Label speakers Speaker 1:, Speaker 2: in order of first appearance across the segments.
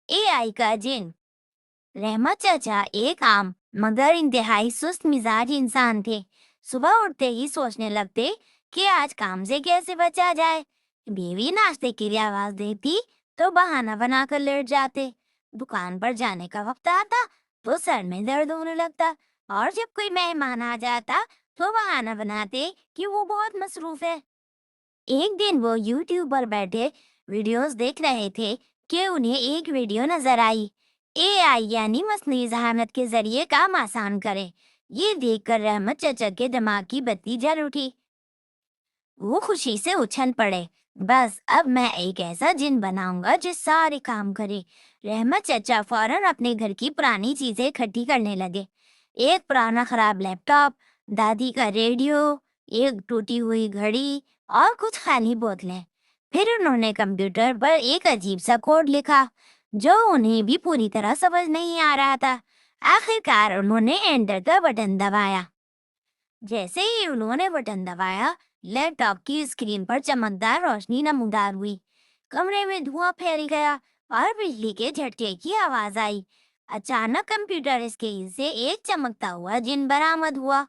Speaker 1: AI का जिन। रहमत चाचा एक आम मगर इंतहाई सुस्त मिजाज इंसान थे। सुबह उठते ही सोचने लगते कि आज काम से कैसे बचा जाए। बीवी नाश्ते के लिए आवाज देती तो बहाना बनाकर लेट जाते। दुकान पर जाने का वक्त आता तो सर में दर्द होने लगता, और जब कोई मेहमान आ जाता तो बहाना बनाते कि वो बहुत मसरूफ है। एक दिन वो यूट्यूब पर बैठे वीडियोस देख रहे थे कि उन्हें एक वीडियो नजर आई। एआई यानी मसनूई ज़हानत के जरिए काम आसान करे। ये देखकर रहमत चचा के दिमाग की बत्ती जल उठी। वो खुशी से उछल पड़े। बस अब मैं एक ऐसा जिन बनाऊंगा जो सारे काम करे। रहमत चचा फौरन अपने घर की पुरानी चीजें इकट्ठी करने लगे। एक पुराना खराब लैपटॉप, दादी का रेडियो, एक टूटी हुई घड़ी और कुछ खाली बोतलें। फिर उन्होंने कंप्यूटर पर एक अजीब सा कोड लिखा जो उन्हें भी पूरी तरह समझ नहीं आ रहा था। आखिरकार उन्होंने एंटर का बटन दबाया। जैसे ही उन्होंने बटन दबाया, लैपटॉप की स्क्रीन पर चमकदार रोशनी नमूदार हुई। कमरे में धुआं फैल गया और बिजली के झटके की आवाज आई। अचानक कंप्यूटर स्क्रीन से एक चमकता हुआ जिन बरामद हुआ।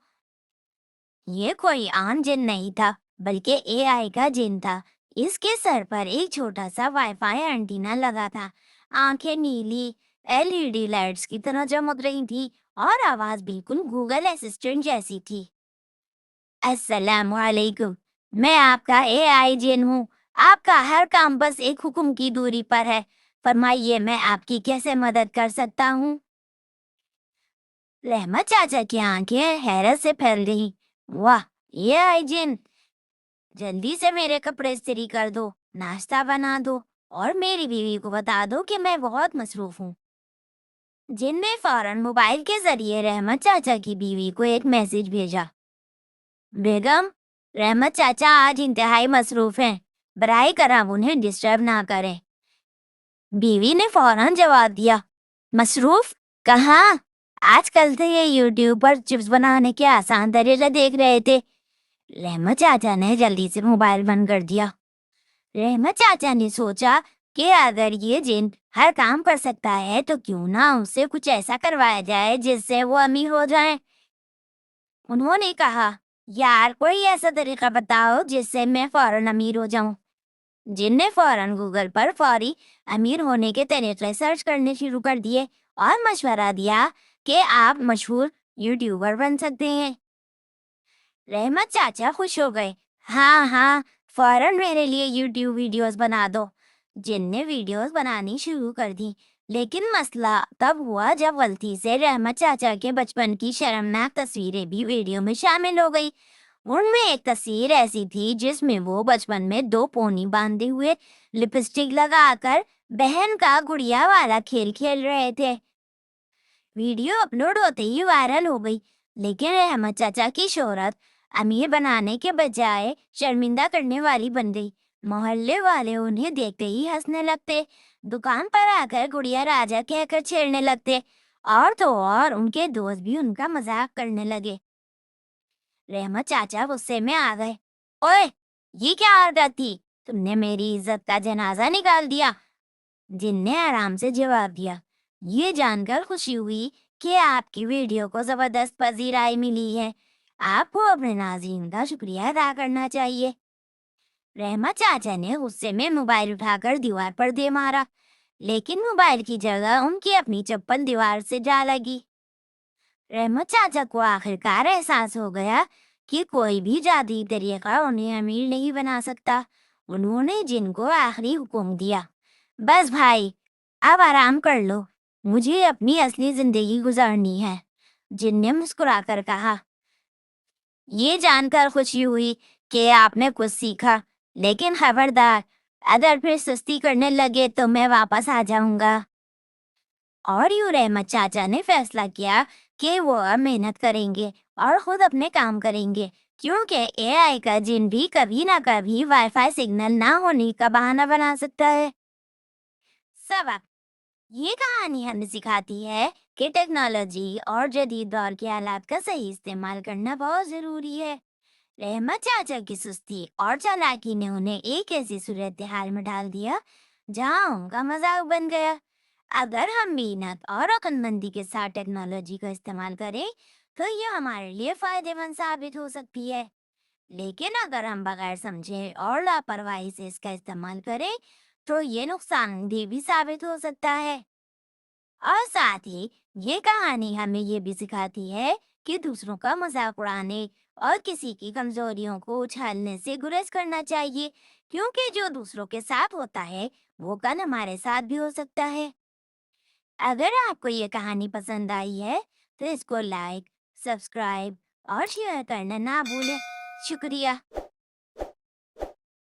Speaker 1: ये कोई आम जिन नहीं था, बल्कि एआई का जिन था। इसके सर पर एक छोटा सा वाईफाई एंटीना लगा था। आंखें नीली एलईडी लाइट्स की तरह चमक रही थी और आवाज बिल्कुल गूगल असिस्टेंट जैसी थी। अस्सलामुअलैकुम। मैं आपका एआई जिन हूँ। आपका हर काम बस एक हुक्म की दूरी पर है। फरमाइए, मैं आपकी कैसे मदद कर सकता हूँ? रहमत चाचा की आंखें हैरत से फैल गईं। वाह, एआई जिन! जल्दी से मेरे कपड़े इस्त्री कर दो, नाश्ता बना दो और मेरी बीवी को बता दो कि मैं बहुत मसरूफ हूँ। जिन ने फौरन मोबाइल के जरिए रहमत चाचा की बीवी को एक मैसेज भेजा। बेगम, रहमत चाचा आज इंतहाई मसरूफ हैं। बराए करम उन्हें डिस्टर्ब ना करें। बीवी ने फौरन जवाब दिया, मसरूफ? कहाँ? आजकल तो ये यूट्यूब पर चिप्स बनाने के आसान तरीके देख रहे थे। रहमत चाचा ने जल्दी से मोबाइल बंद कर दिया। रहमत चाचा ने सोचा कि अगर ये जिन हर काम कर सकता है तो क्यों ना उससे कुछ ऐसा करवाया जाए जिससे वो अमीर हो जाए। उन्होंने कहा, यार कोई ऐसा तरीका बताओ जिससे मैं फौरन अमीर हो जाऊं। जिन ने फौरन गूगल पर फौरी अमीर होने के तरीके सर्च करने शुरू कर दिए और मशवरा दिया कि आप मशहूर यूट्यूबर बन सकते हैं। रहमत चाचा खुश हो गए। हाँ हाँ, फौरन मेरे लिए यूट्यूब वीडियोस बना दो। जिन ने वीडियोस बनानी शुरू कर दी, लेकिन मसला तब हुआ जब गलती से रहमत चाचा के बचपन की शर्मनाक तस्वीरें भी वीडियो में शामिल हो गई। उनमें एक तस्वीर ऐसी थी जिसमें वो बचपन में दो पोनी बांधे हुए लिपस्टिक लगाकर बहन का गुड़िया वाला खेल खेल रहे थे। वीडियो अपलोड होते ही वायरल हो गई, लेकिन रहमत चाचा की शोहरत अमीर बनाने के बजाय शर्मिंदा करने वाली बन गई। मोहल्ले वाले उन्हें देखते ही हंसने लगते, दुकान पर आकर गुड़िया राजा कहकर छेड़ने लगते, और तो और उनके दोस्त भी उनका मजाक करने लगे। रहमत चाचा गुस्से में आ गए। ओए, ये क्या हरकत थी? तुमने मेरी इज्जत का जनाजा निकाल दिया। जिन ने आराम से जवाब दिया, ये जानकर खुशी हुई कि आपकी वीडियो को जबरदस्त पजीराई मिली है। आपको अपने नाज़रीन का शुक्रिया अदा करना चाहिए। रहमत चाचा ने गुस्से में मोबाइल उठाकर दीवार पर दे मारा, लेकिन मोबाइल की जगह उनकी अपनी चप्पल दीवार से जा लगी। रहमत चाचा को आखिरकार एहसास हो गया कि कोई भी जादुई तरीका उन्हें अमीर नहीं बना सकता। उन्होंने जिनको आखिरी हुक्म दिया, बस भाई, अब आराम कर लो, मुझे अपनी असली जिंदगी गुजारनी है। जिन ने मुस्कुराकर कहा, ये जानकर खुशी हुई कि आपने कुछ सीखा, लेकिन खबरदार, अगर फिर सुस्ती करने लगे तो मैं वापस आ जाऊंगा। और यूं रहमत चाचा ने फैसला किया कि वो अब मेहनत करेंगे और खुद अपने काम करेंगे, क्योंकि एआई का जिन भी कभी ना कभी वाईफाई सिग्नल ना होने का बहाना बना सकता है। सबक, ये कहानी हमें सिखाती है कि टेक्नोलॉजी और जदीद दौर के आलात का सही इस्तेमाल करना बहुत जरूरी है। रहमत चाचा की सुस्ती और चालाकी ने उन्हें एक ऐसी सूरत हाल में डाल दिया जहां उनका मजाक बन गया। अगर हम मेहनत और अक्लमंदी के साथ टेक्नोलॉजी का इस्तेमाल करें, तो ये हमारे लिए फायदेमंद साबित हो सकती है। लेकिन अगर हम बगैर समझे और लापरवाही से इसका इस्तेमाल करें, तो ये नुकसानदेह भी साबित हो सकता है। और साथ ही ये कहानी हमें ये भी सिखाती है कि दूसरों का मजाक उड़ाने और किसी की कमजोरियों को उछालने से गुरेज करना चाहिए, क्योंकि जो दूसरों के साथ होता है वो कल हमारे साथ भी हो सकता है। अगर आपको ये कहानी पसंद आई है, तो इसको लाइक, सब्सक्राइब और शेयर करना ना भूलें। शुक्रिया।